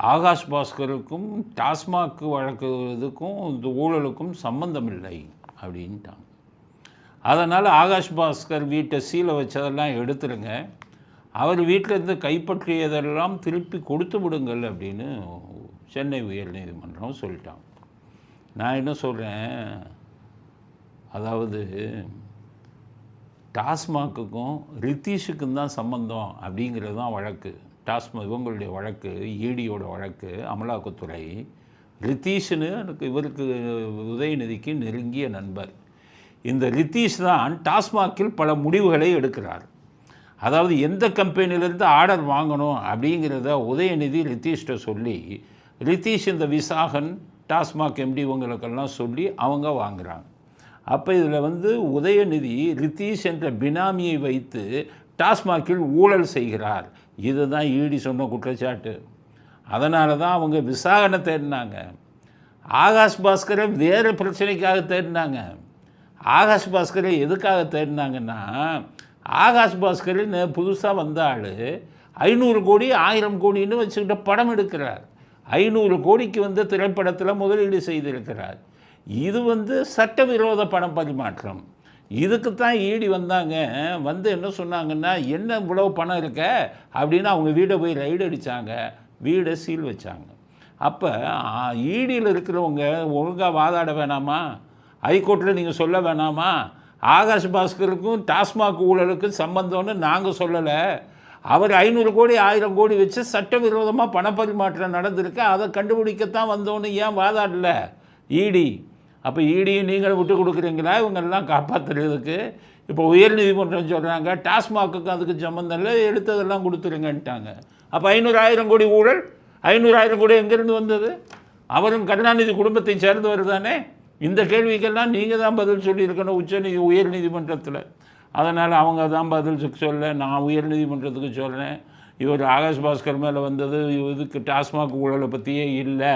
ஆகாஷ் பாஸ்கருக்கும் டாஸ்மாக் வழக்கு இதுக்கும் இந்த ஊழலுக்கும் சம்பந்தம் இல்லை அப்படின்ட்டாங்க. அதனால் ஆகாஷ் பாஸ்கர் வீட்டை சீலை வச்சதெல்லாம் எடுத்துருங்க, அவர் வீட்டிலேருந்து கைப்பற்றியதெல்லாம் திருப்பி கொடுத்து விடுங்கள் அப்படின்னு சென்னை உயர்நீதிமன்றம் சொல்லிட்டாங்க. நான் என்ன சொல்கிறேன், அதாவது டாஸ்மாக்குக்கும் ரித்தீஷுக்கும் தான் சம்பந்தம் அப்படிங்கிறது தான் வழக்கு. டாஸ்மாக் இவங்களுடைய வழக்கு, ஈடியோட வழக்கு, அமலாக்கத்துறை. ரித்தீஷ்னு எனக்கு இவருக்கு உதயநிதிக்கு நெருங்கிய நண்பர். இந்த ரித்தீஷ் தான் டாஸ்மாகில் பல முடிவுகளை எடுக்கிறார். அதாவது எந்த கம்பெனிலேருந்து ஆர்டர் வாங்கணும் அப்படிங்கிறத உதயநிதி ரித்தீஷ்கிட்ட சொல்லி, ரித்தீஷ் இந்த விசாகன் டாஸ்மாக் எம்டி இவங்களுக்கெல்லாம் சொல்லி அவங்க வாங்குகிறாங்க. அப்போ இதில் உதயநிதி ரித்தீஷ் என்ற பினாமியை வைத்து டாஸ்மாகில் ஊழல் செய்கிறார். இதுதான் ஈடி சொன்ன குற்றச்சாட்டு. அதனால தான் அவங்க விசாகனை தேடினாங்க. ஆகாஷ் பாஸ்கரை வேறு பிரச்சனைக்காக தேடினாங்க. ஆகாஷ் பாஸ்கரை எதுக்காக தேடினாங்கன்னா, ஆகாஷ் பாஸ்கர் புதுசாக வந்த ஆள் 500 கோடி 1000 கோடின்னு வச்சுக்கிட்ட படம் எடுக்கிறார். 500 கோடிக்கு திரைப்படத்தில் முதலீடு செய்திருக்கிறார். இது சட்டவிரோத பணம் பரிமாற்றம். இதுக்கு தான் ஈடி வந்தாங்க. என்ன சொன்னாங்கன்னா, என்ன இவ்வளவு பணம் இருக்க அப்படின்னு அவங்க வீடை போய் ரைடு அடித்தாங்க, வீடை சீல் வச்சாங்க. அப்போ ஈடியில் இருக்கிறவங்க ஒழுங்காக வாதாட வேணாமா? ஹைகோர்ட்டில் நீங்கள் சொல்ல வேணாமா? ஆகாஷ் பாஸ்கருக்கும் டாஸ்மாக் ஊழலுக்கும் சம்பந்தம்னு நாங்கள் சொல்லலை. அவர் 500 கோடி 1000 கோடி வச்சு சட்டவிரோதமாக பணப்பரிமாற்றம் நடந்திருக்கு, அதை கண்டுபிடிக்கத்தான் வந்தோன்னு ஏன் வாதாடல ஈடி? அப்போ ஈடியும் நீங்கள் விட்டு கொடுக்குறீங்களா இவங்கெல்லாம் காப்பாற்றுறதுக்கு? இப்போ உயர்நீதிமன்றம் சொல்கிறாங்க டாஸ்மாக்குக்கு அதுக்கு சம்மந்தம் இல்லை, எடுத்ததெல்லாம் கொடுத்துருங்கன்ட்டாங்க. அப்போ 500-1000 கோடி ஊழல், 500-1000 கோடி எங்கேருந்து வந்தது? அவரும் கருணாநிதி குடும்பத்தை சேர்ந்தவர் தானே. இந்த கேள்விக்கெல்லாம் நீங்கள் தான் பதில் சொல்லியிருக்கணும் உயர்நீதிமன்றத்தில். அதனால் அவங்க தான் பதில் சொல்ல, நான் உயர்நீதிமன்றத்துக்கு சொல்கிறேன். இவர் ஆகாஷ் பாஸ்கர் மேலே வந்தது இதுக்கு டாஸ்மாக் ஊழலை பற்றியே இல்லை.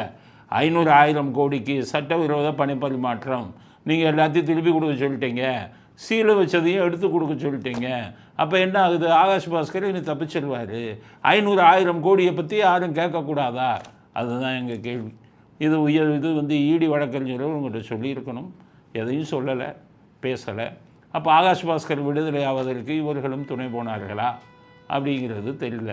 500-1000 கோடிக்கு சட்டவிரோத பணப்பரிமாற்றம். நீங்கள் எல்லாத்தையும் திருப்பி கொடுக்க சொல்லிட்டீங்க, சீலை வச்சதையும் எடுத்து கொடுக்க சொல்லிட்டீங்க. அப்போ என்ன ஆகுது? ஆகாஷ் பாஸ்கர் இன்னும் தப்பிச்சிடுவார். 500-1000 கோடியை பற்றி யாரும் கேட்கக்கூடாதா? அதுதான் எங்கள் கேள்வி. இது ஈடி வழக்கறிஞர்கள் உங்கள்கிட்ட சொல்லியிருக்கணும், எதையும் சொல்லலை, பேசலை. அப்போ ஆகாஷ் பாஸ்கர் விடுதலை ஆவதற்கு இவர்களும் துணை போனார்களா அப்படிங்கிறது தெரியல.